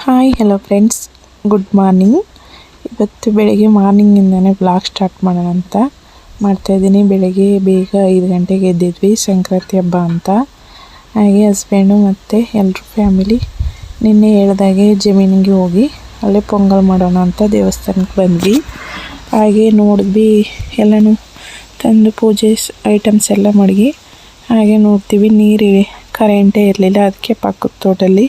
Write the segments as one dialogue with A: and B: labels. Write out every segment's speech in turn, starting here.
A: Hi hello friends, good morning. ಇವತ್ತು ಬೆಳಗ್ಗೆ ಮಾರ್ನಿಂಗಿಂದನೇ blog start ಮಾಡೋಣ ಅಂತ ಮಾಡ್ತಾಯಿದ್ದೀನಿ. ಬೆಳಗ್ಗೆ ಬೇಗ 5 ಗಂಟೆಗೆ ಎದ್ದಿದ್ವಿ, ಸಂಕ್ರಾಂತಿ ಹಬ್ಬ ಅಂತ. ಹಾಗೆ ಹಸ್ಬೆಂಡು ಮತ್ತು ಎಲ್ಲರೂ ಫ್ಯಾಮಿಲಿ ನಿನ್ನೆ ಹೇಳ್ದಾಗೆ ಜಮೀನಿಗೆ ಹೋಗಿ ಅಲ್ಲೇ ಪೊಂಗಲ್ ಮಾಡೋಣ ಅಂತ ದೇವಸ್ಥಾನಕ್ಕೆ ಬಂದ್ವಿ. ಹಾಗೆ ನೋಡಿದ್ವಿ, ಎಲ್ಲನೂ ತಂದು ಪೂಜೆ ಐಟಮ್ಸ್ ಎಲ್ಲ ಮಡಗಿ. ಹಾಗೆ ನೋಡ್ತೀವಿ ನೀರಿವೆ, ಕರೆಂಟೇ ಇರಲಿಲ್ಲ. ಅದಕ್ಕೆ ಪಕ್ಕದ ತೋಟಲ್ಲಿ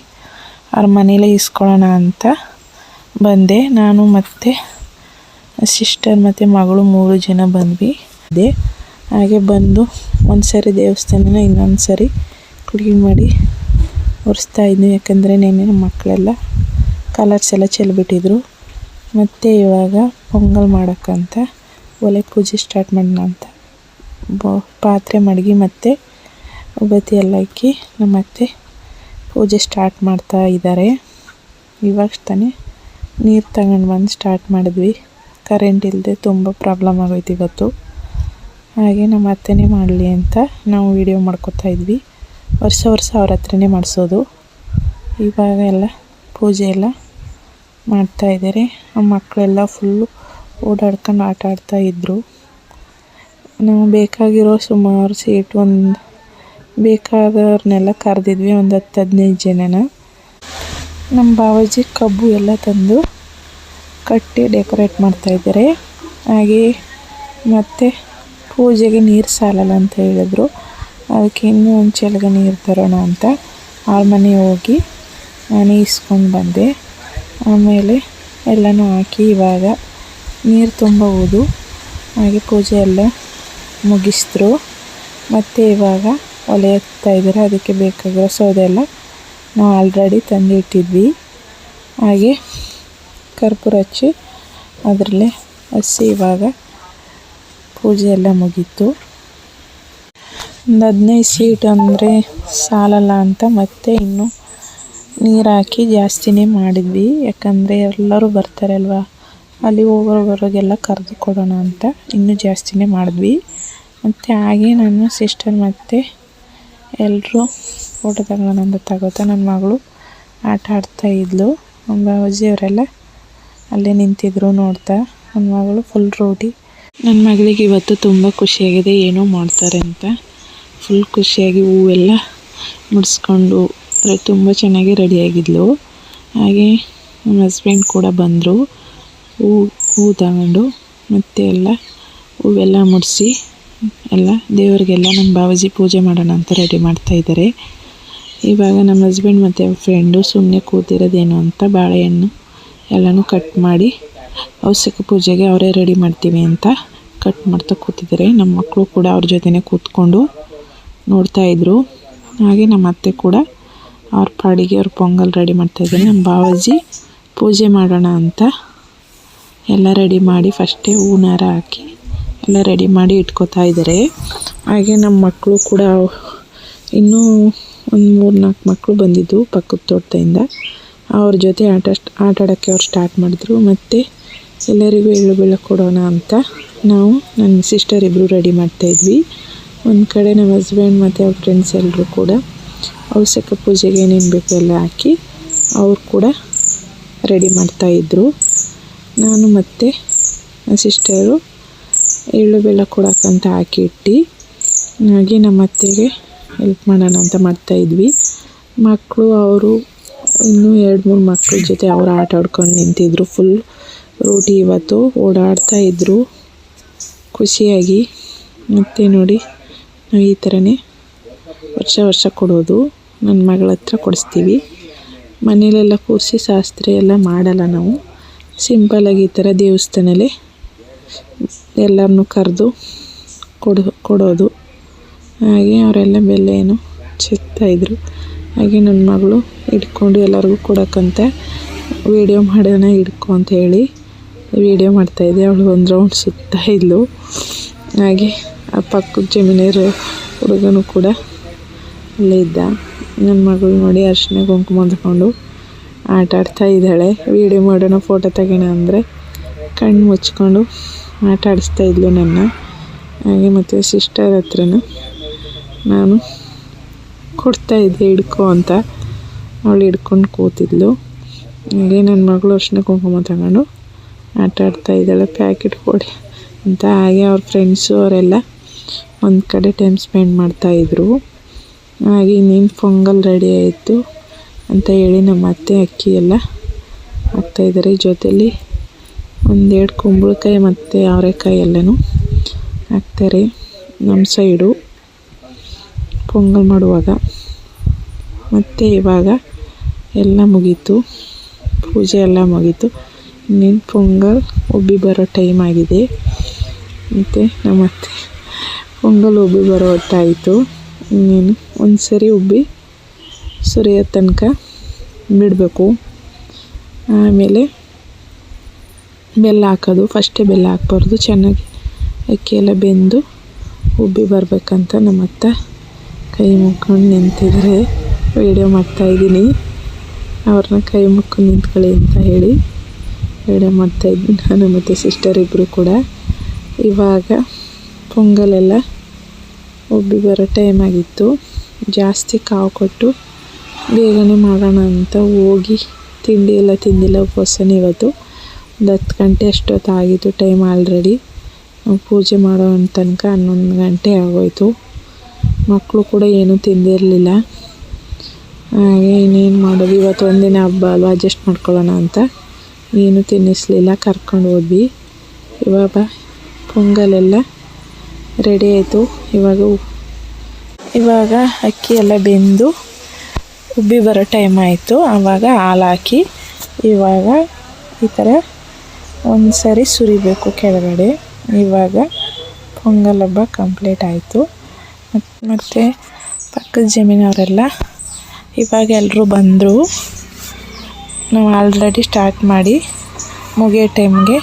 A: ಅವ್ರ ಮನೇಲೇ ಇಸ್ಕೊಳ್ಳೋಣ ಅಂತ ಬಂದೆ. ನಾನು ಮತ್ತು ಸಿಸ್ಟರ್ ಮತ್ತು ಮಗಳು 3 ಜನ ಬಂದ್ವಿ. ಹಾಗೆ ಬಂದು ಒಂದು ಸರಿ ದೇವಸ್ಥಾನನ ಇನ್ನೊಂದು ಸರಿ ಕ್ಲೀನ್ ಮಾಡಿ ಒರೆಸ್ತಾ ಇದ್ವಿ. ಯಾಕಂದರೆ ನೆನ್ನೆ ನಮ್ಮ ಮಕ್ಕಳೆಲ್ಲ ಕಲರ್ಸ್ ಎಲ್ಲ ಚೆಲ್ಬಿಟ್ಟಿದ್ರು. ಮತ್ತು ಇವಾಗ ಪೊಂಗಲ್ ಮಾಡೋಕ್ಕಂತ ಒಲೆ ಪೂಜೆ ಸ್ಟಾರ್ಟ್ ಮಾಡೋಣ ಅಂತ ಪಾತ್ರೆ ಮಡಗಿ ಮತ್ತು ಉಬತ್ತಿ ಎಲ್ಲ ಇಕ್ಕಿ ನಮ್ಮ ಅತ್ತೆ ಪೂಜೆ ಸ್ಟಾರ್ಟ್ ಮಾಡ್ತಾ ಇದ್ದಾರೆ. ಇವಾಗ ತಾನೇ ನೀರು ತಗೊಂಡು ಬಂದು ಸ್ಟಾರ್ಟ್ ಮಾಡಿದ್ವಿ. ಕರೆಂಟ್ ಇಲ್ಲದೆ ತುಂಬ ಪ್ರಾಬ್ಲಮ್ ಆಗೋಯ್ತು ಇವತ್ತು. ಹಾಗೆ ನಮ್ಮ ಅತ್ತೆನೇ ಮಾಡಲಿ ಅಂತ ನಾವು ವಿಡಿಯೋ ಮಾಡ್ಕೊತಾ ಇದ್ವಿ. ವರ್ಷ ಅವ್ರ ಹತ್ರನೇ ಮಾಡಿಸೋದು. ಇವಾಗ ಎಲ್ಲ ಪೂಜೆ ಎಲ್ಲ ಮಾಡ್ತಾಯಿದ್ದಾರೆ. ಆ ಮಕ್ಕಳೆಲ್ಲ ಫುಲ್ಲು ಓಡಾಡ್ಕೊಂಡು ಆಟ ಆಡ್ತಾಯಿದ್ರು. ನಾವು ಬೇಕಾಗಿರೋ ಸುಮಾರು ಸೀಟ್ ಬೇಕಾದವ್ರನ್ನೆಲ್ಲ ಕರೆದಿದ್ವಿ, ಒಂದು 10-15 ಜನನ. ನಮ್ಮ ಬಾವಾಜಿ ಕಬ್ಬು ಎಲ್ಲ ತಂದು ಕಟ್ಟಿ ಡೆಕೋರೇಟ್ ಮಾಡ್ತಾಯಿದ್ದಾರೆ. ಹಾಗೆ ಮತ್ತು ಪೂಜೆಗೆ ನೀರು ಸಾಲಲ್ಲ ಅಂತ ಹೇಳಿದ್ರು. ಅದಕ್ಕೆ ಇನ್ನೂ ಒಂದು ಚೆಲ್ಗ ನೀರು ತರೋಣ ಅಂತ ಅವ್ರ ಮನೆ ಹೋಗಿ ನಾನೇ ಇಸ್ಕೊಂಡು ಬಂದೆ. ಆಮೇಲೆ ಎಲ್ಲನೂ ಹಾಕಿ ಇವಾಗ ನೀರು ತುಂಬ ಹೋದು. ಹಾಗೆ ಪೂಜೆ ಎಲ್ಲ ಮುಗಿಸಿದ್ರು. ಮತ್ತು ಇವಾಗ ಒಲೆ ಹತ್ತಾ ಇದ್ದಾರೆ. ಅದಕ್ಕೆ ಬೇಕಾಗಿರೋ ಸೌದೆ ಎಲ್ಲ ನಾವು ಆಲ್ರೆಡಿ ತಂದು ಇಟ್ಟಿದ್ವಿ. ಹಾಗೆ ಕರ್ಪೂರ ಹಚ್ಚಿ ಅದರಲ್ಲೇ ಹಸಿ ಇವಾಗ ಪೂಜೆ ಎಲ್ಲ ಮುಗೀತು. ಒಂದು 15 ಸೀಟ್ ಅಂದರೆ ಸಾಲಲ್ಲ ಅಂತ ಮತ್ತೆ ಇನ್ನೂ ನೀರು ಹಾಕಿ ಜಾಸ್ತಿನೇ ಮಾಡಿದ್ವಿ. ಯಾಕಂದರೆ ಎಲ್ಲರೂ ಬರ್ತಾರೆ ಅಲ್ವಾ, ಅಲ್ಲಿ ಹೋಗೋರಿಗೆಲ್ಲ ಕರೆದು ಕೊಡೋಣ ಅಂತ ಇನ್ನೂ ಜಾಸ್ತಿನೇ ಮಾಡಿದ್ವಿ. ಮತ್ತು ಹಾಗೆ ನನ್ನ ಸಿಸ್ಟರ್ ಮತ್ತು ಎಲ್ಲರೂ ಫೋಟೋ ತಗೊಳ್ಳೋಣ ಅಂತ ತಗೋತಾ ನನ್ನ ಮಗಳು ಆಟ ಆಡ್ತಾಯಿದ್ಲು. ನಮ್ಮ ಬಾವಾಜಿ ಅವರೆಲ್ಲ ಅಲ್ಲೇ ನಿಂತಿದ್ರು ನೋಡ್ತಾ. ನನ್ನ ಮಗಳು ಫುಲ್ ರೋಟಿ. ನನ್ನ ಮಗಳಿಗೆ ಇವತ್ತು ತುಂಬ ಖುಷಿಯಾಗಿದೆ, ಏನೋ ಮಾಡ್ತಾರೆ ಅಂತ ಫುಲ್ ಖುಷಿಯಾಗಿ ಹೂವೆಲ್ಲ ಮುಡಿಸ್ಕೊಂಡು ತುಂಬ ಚೆನ್ನಾಗಿ ರೆಡಿಯಾಗಿದ್ಲು. ಹಾಗೆ ನಮ್ಮ ಹಸ್ಬೆಂಡ್ ಕೂಡ ಬಂದರು. ಹೂ ತಗೊಂಡು ಮತ್ತು ಎಲ್ಲ ಹೂವೆಲ್ಲ ಮುಡಿಸಿ ಎಲ್ಲ ದೇವರಿಗೆಲ್ಲ ನಮ್ಮ ಬಾವಾಜಿ ಪೂಜೆ ಮಾಡೋಣ ಅಂತ ರೆಡಿ ಮಾಡ್ತಾಯಿದ್ದಾರೆ. ಇವಾಗ ನಮ್ಮ ಹಸ್ಬೆಂಡ್ ಮತ್ತು ಅವ್ರ ಫ್ರೆಂಡು ಸುಮ್ಮನೆ ಕೂತಿರೋದೇನು ಅಂತ ಬಾಳೆಹಣ್ಣು ಎಲ್ಲನೂ ಕಟ್ ಮಾಡಿ ಅವಶ್ಯಕ ಪೂಜೆಗೆ ಅವರೇ ರೆಡಿ ಮಾಡ್ತೀವಿ ಅಂತ ಕಟ್ ಮಾಡ್ತಾ ಕೂತಿದ್ದಾರೆ. ನಮ್ಮ ಮಕ್ಕಳು ಕೂಡ ಅವ್ರ ಜೊತೆನೇ ಕೂತ್ಕೊಂಡು ನೋಡ್ತಾಯಿದ್ರು. ಹಾಗೆ ನಮ್ಮ ಅತ್ತೆ ಕೂಡ ಅವ್ರ ಪಾಡಿಗೆ ಅವ್ರ ಪೊಂಗಲ್ ರೆಡಿ ಮಾಡ್ತಾಯಿದ್ದಾರೆ. ನಮ್ಮ ಬಾವಾಜಿ ಪೂಜೆ ಮಾಡೋಣ ಅಂತ ಎಲ್ಲ ರೆಡಿ ಮಾಡಿ ಫಸ್ಟೇ ಹೂನಾರ ಹಾಕಿ ಎಲ್ಲ ರೆಡಿ ಮಾಡಿ ಇಟ್ಕೋತಾ ಇದ್ದಾರೆ. ಹಾಗೆ ನಮ್ಮ ಮಕ್ಕಳು ಕೂಡ ಇನ್ನೂ ಒಂದು 3-4 ಮಕ್ಕಳು ಬಂದಿದ್ದು ಪಕ್ಕದ ತೋಟದಿಂದ. ಅವ್ರ ಜೊತೆ ಆಟ ಆಡೋಕ್ಕೆ ಅವ್ರು ಸ್ಟಾರ್ಟ್ ಮಾಡಿದ್ರು. ಮತ್ತು ಎಲ್ಲರಿಗೂ ಎಳ್ಳು ಬೆಲ್ಲ ಕೊಡೋಣ ಅಂತ ನಾವು ನನ್ನ ಸಿಸ್ಟರ್ ಇಬ್ಬರು ರೆಡಿ ಮಾಡ್ತಾಯಿದ್ವಿ. ಒಂದು ಕಡೆ ನಮ್ಮ ಹಸ್ಬೆಂಡ್ ಮತ್ತು ಅವ್ರ ಫ್ರೆಂಡ್ಸ್ ಎಲ್ಲರೂ ಕೂಡ ಅವಶ್ಯಕ ಪೂಜೆಗೆ ಏನೇನು ಬೇಕು ಎಲ್ಲ ಹಾಕಿ ಅವ್ರು ಕೂಡ ರೆಡಿ ಮಾಡ್ತಾಯಿದ್ರು. ನಾನು ಮತ್ತು ನನ್ನ ಸಿಸ್ಟರು ಎಳ್ಳು ಬೆಲ್ಲ ಕೊಡೋಕ್ಕಂತ ಹಾಕಿ ಇಟ್ಟು ಹಾಗೆ ನಮ್ಮ ಅತ್ತೆಗೆ ಹೆಲ್ಪ್ ಮಾಡೋಣ ಅಂತ ಮಾಡ್ತಾಯಿದ್ವಿ. ಮಕ್ಕಳು ಅವರು ಇನ್ನೂ 2-3 ಮಕ್ಕಳ ಜೊತೆ ಅವರು ಆಟ ಆಡ್ಕೊಂಡು ನಿಂತಿದ್ರು. ಫುಲ್ ರೋಟಿ ಇವತ್ತು ಓಡಾಡ್ತಾಯಿದ್ರು ಖುಷಿಯಾಗಿ. ಮತ್ತು ನೋಡಿ, ನಾವು ಈ ಥರನೇ ವರ್ಷ ಕೊಡೋದು. ನನ್ನ ಮಗಳ ಹತ್ರ ಕೊಡಿಸ್ತೀವಿ. ಮನೇಲೆಲ್ಲ ಕೂರಿಸಿ ಶಾಸ್ತ್ರ ಎಲ್ಲ ಮಾಡಲ್ಲ ನಾವು. ಸಿಂಪಲಾಗಿ ಈ ಥರ ದೇವಸ್ಥಾನಲ್ಲೇ ಎಲ್ಲರನ್ನೂ ಕರೆದು ಕೊಡೋದು. ಹಾಗೆ ಅವರೆಲ್ಲ ಬೆಲ್ಲ ಏನು ಚೆಕ್ತಾಯಿದ್ರು. ಹಾಗೆ ನನ್ನ ಮಗಳು ಹಿಡ್ಕೊಂಡು ಎಲ್ಲರಿಗೂ ಕೊಡೋಕ್ಕಂತ ವೀಡಿಯೋ ಮಾಡೋಣ ಹಿಡ್ಕೊ ಅಂತ ಹೇಳಿ ವೀಡಿಯೋ ಮಾಡ್ತಾಯಿದ್ದೆ. ಅವಳು ಒಂದು ರೌಂಡ್ ಸುತ್ತಾಯಿದ್ಲು. ಹಾಗೆ ಆ ಪಕ್ಕದ ಜಮೀನಿರೋ ಹುಡುಗನೂ ಕೂಡ ಅಲ್ಲೇ ಇದ್ದ. ನನ್ನ ಮಗಳು ನೋಡಿ ಅರಿಶಿನ ಕುಂಕುಮ ಹೊಂದ್ಕೊಂಡು ಆಟ ಆಡ್ತಾಯಿದ್ದಾಳೆ. ವೀಡಿಯೋ ಮಾಡೋಣ ಫೋಟೋ ತೆಗೋಣ ಅಂದರೆ ಕಣ್ಣು ಮುಚ್ಕೊಂಡು ಆಟ ಆಡಿಸ್ತಾಯಿದ್ಲು ನನ್ನ. ಹಾಗೆ ಮತ್ತು ಸಿಸ್ಟರ್ ಹತ್ರನೂ ನಾನು ಕೊಡ್ತಾಯಿದ್ದೆ ಹಿಡ್ಕೊ ಅಂತ. ಅವಳು ಹಿಡ್ಕೊಂಡು ಕೂತಿದ್ಲು. ಹಾಗೆ ನನ್ನ ಮಗಳು ಅರ್ಶಿನ ಕುಂಕುಮ ತಗೊಂಡು ಆಟ ಆಡ್ತಾ ಇದ್ದಾಳೆ, ಪ್ಯಾಕೆಟ್ ಕೊಡಿ ಅಂತ. ಹಾಗೆ ಅವ್ರ ಫ್ರೆಂಡ್ಸು ಅವರೆಲ್ಲ ಒಂದು ಕಡೆ ಟೈಮ್ ಸ್ಪೆಂಡ್ ಮಾಡ್ತಾಯಿದ್ರು. ಹಾಗೆ ಇನ್ನೇನು ಪೊಂಗಲ್ ರೆಡಿ ಆಯಿತು ಅಂತ ಹೇಳಿ ನಮ್ಮ ಅತ್ತೆ ಅಕ್ಕಿ ಎಲ್ಲ ಹಾಕ್ತಾಯಿದ್ದಾರೆ. ಜೊತೆಲಿ ಒಂದೆರಡು ಕುಂಬಳಕಾಯಿ ಮತ್ತು ಅವರೆಕಾಯಿ ಎಲ್ಲನೂ ಹಾಕ್ತಾರೆ ನಮ್ಮ ಸೈಡು ಪೊಂಗಲ್ ಮಾಡುವಾಗ. ಮತ್ತು ಇವಾಗ ಎಲ್ಲ ಮುಗೀತು, ಪೂಜೆ ಎಲ್ಲ ಮುಗೀತು. ಇನ್ನೇನು ಪೊಂಗಲ್ ಉಬ್ಬಿ ಬರೋ ಟೈಮ್ ಆಗಿದೆ. ಮತ್ತು ನಮ್ಮ ಅತ್ತೆ ಪೊಂಗಲ್ ಉಬ್ಬಿ ಬರೋ ಹೊತ್ತಾಯಿತು. ಇನ್ನೇನು ಒಂದು ಸರಿ ಉಬ್ಬಿ ಸುರಿಯೋ ತನಕ ಬಿಡಬೇಕು. ಆಮೇಲೆ ಬೆಲ್ಲ ಹಾಕೋದು. ಫಸ್ಟೇ ಬೆಲ್ಲ ಹಾಕ್ಬಾರ್ದು, ಚೆನ್ನಾಗಿ ಅಕ್ಕಿ ಎಲ್ಲ ಬೆಂದು ಉಬ್ಬಿ ಬರಬೇಕಂತ ನಮ್ಮ ಅತ್ತೆ ಕೈ ಮುಕ್ಕೊಂಡು ನಿಂತಿದ್ರೆ ವೀಡಿಯೋ ಮಾಡ್ತಾಯಿದ್ದೀನಿ. ಅವ್ರನ್ನ ಕೈ ಮುಕ್ಕೊಂಡು ನಿಂತ್ಕೊಳ್ಳಿ ಅಂತ ಹೇಳಿ ವೀಡಿಯೋ ಮಾಡ್ತಾಯಿದ್ವಿ ನಾನು ಮತ್ತು ಸಿಸ್ಟರ್ ಇಬ್ಬರು ಕೂಡ. ಇವಾಗ ಪೊಂಗಲೆಲ್ಲ ಉಬ್ಬಿ ಬರೋ ಟೈಮ್ ಆಗಿತ್ತು. ಜಾಸ್ತಿ ಕಾವು ಕೊಟ್ಟು ಬೇಗನೆ ಮಾಡೋಣ ಅಂತ ಹೋಗಿ ತಿಂಡಿ ಎಲ್ಲ ತಿಂದಿಲ್ಲ, ಉಪವಾಸನೇ ಇವತ್ತು. ಒಂದು 10 ಗಂಟೆ ಅಷ್ಟೊತ್ತಾಗಿತ್ತು ಟೈಮ್ ಆಲ್ರೆಡಿ. ಪೂಜೆ ಮಾಡೋ ತನಕ 11 ಗಂಟೆ ಆಗೋಯಿತು. ಮಕ್ಕಳು ಕೂಡ ಏನೂ ತಿಂದಿರಲಿಲ್ಲ. ಹಾಗೆ ಇನ್ನೇನು ಮಾಡೋದು, ಇವತ್ತು ಒಂದಿನ ಹಬ್ಬ ಅಲ್ವಾ, ಅಡ್ಜಸ್ಟ್ ಮಾಡ್ಕೊಳ್ಳೋಣ ಅಂತ ಏನೂ ತಿನ್ನಿಸ್ಲಿಲ್ಲ, ಕರ್ಕೊಂಡು ಹೋದ್ವಿ. ಇವಾಗ ಪೊಂಗಲೆಲ್ಲ ರೆಡಿ ಆಯಿತು. ಇವಾಗ ಅಕ್ಕಿ ಎಲ್ಲ ಬೆಂದು ಉಬ್ಬಿ ಬರೋ ಟೈಮ್ ಆಯಿತು. ಆವಾಗ ಹಾಲು ಹಾಕಿ ಇವಾಗ ಈ ಥರ ಒಂದು ಸರಿ ಸುರಿಬೇಕು ಕೆಳಗಡೆ. ಇವಾಗ ಪೊಂಗಲ್ ಹಬ್ಬ ಕಂಪ್ಲೀಟ್ ಆಯಿತು. ಮತ್ತು ಪಕ್ಕದ ಜಮೀನವರೆಲ್ಲ ಇವಾಗ ಎಲ್ಲರೂ ಬಂದರು. ನಾವು ಆಲ್ರೆಡಿ ಸ್ಟಾರ್ಟ್ ಮಾಡಿ ಮುಗಿಯೋ ಟೈಮ್ಗೆ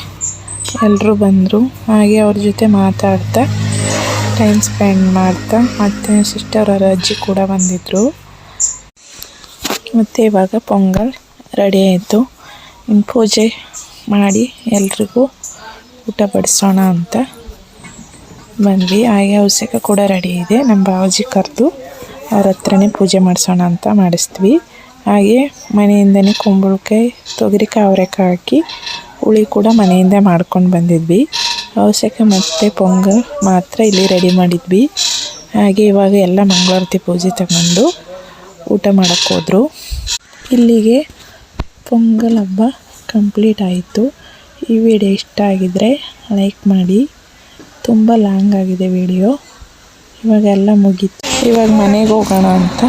A: ಎಲ್ಲರೂ ಬಂದರು. ಹಾಗೆ ಅವ್ರ ಜೊತೆ ಮಾತಾಡ್ತಾ ಟೈಮ್ ಸ್ಪೆಂಡ್ ಮಾಡ್ತಾ, ಮತ್ತು ಸಿಸ್ಟರ್ ಅವರ ಅಜ್ಜಿ ಕೂಡ ಬಂದಿದ್ದರು. ಮತ್ತು ಇವಾಗ ಪೊಂಗಲ್ ರೆಡಿ ಆಯಿತು. ಇನ್ನು ಪೂಜೆ ಮಾಡಿ ಎಲ್ರಿಗೂ ಊಟ ಬಡಿಸೋಣ ಅಂತ ಬಂದ್ವಿ. ಹಾಗೆ ಅಭಿಷೇಕ ಕೂಡ ರೆಡಿ ಇದೆ. ನಮ್ಮ ಬಾವಾಜಿ ಕರೆದು ಅವ್ರ ಹತ್ರನೇ ಪೂಜೆ ಮಾಡಿಸೋಣ ಅಂತ ಮಾಡಿಸ್ತೀವಿ. ಹಾಗೆ ಮನೆಯಿಂದನೇ ಕುಂಬಳಕಾಯಿ, ತೊಗರಿಕಾಯಿ, ಅವರೆಕಾಯಿ ಹಾಕಿ ಹುಳಿ ಕೂಡ ಮನೆಯಿಂದ ಮಾಡ್ಕೊಂಡು ಬಂದಿದ್ವಿ. ಅಭಿಷೇಕ ಮತ್ತು ಪೊಂಗಲ್ ಮಾತ್ರ ಇಲ್ಲಿ ರೆಡಿ ಮಾಡಿದ್ವಿ. ಹಾಗೆ ಇವಾಗ ಎಲ್ಲ ಮಂಗಳಾರತಿ ಪೂಜೆ ತಗೊಂಡು ಊಟ ಮಾಡೋಕ್ಕೆ ಹೋದರು. ಇಲ್ಲಿಗೆ ಪೊಂಗಲ್ ಹಬ್ಬ ಕಂಪ್ಲೀಟ್ ಆಯಿತು. ಈ ವಿಡಿಯೋ ಇಷ್ಟ ಆಗಿದ್ದರೆ ಲೈಕ್ ಮಾಡಿ. ತುಂಬ ಲಾಂಗ್ ಆಗಿದೆ ವಿಡಿಯೋ. ಇವಾಗ ಎಲ್ಲ ಮುಗೀತು. ಇವಾಗ ಮನೆಗೆ ಹೋಗೋಣ ಅಂತ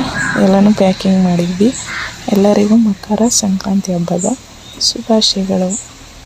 A: ಎಲ್ಲನೂ ಪ್ಯಾಕಿಂಗ್ ಮಾಡಿದ್ವಿ. ಎಲ್ಲರಿಗೂ ಮಕರ ಸಂಕ್ರಾಂತಿ ಹಬ್ಬದ ಶುಭಾಶಯಗಳು.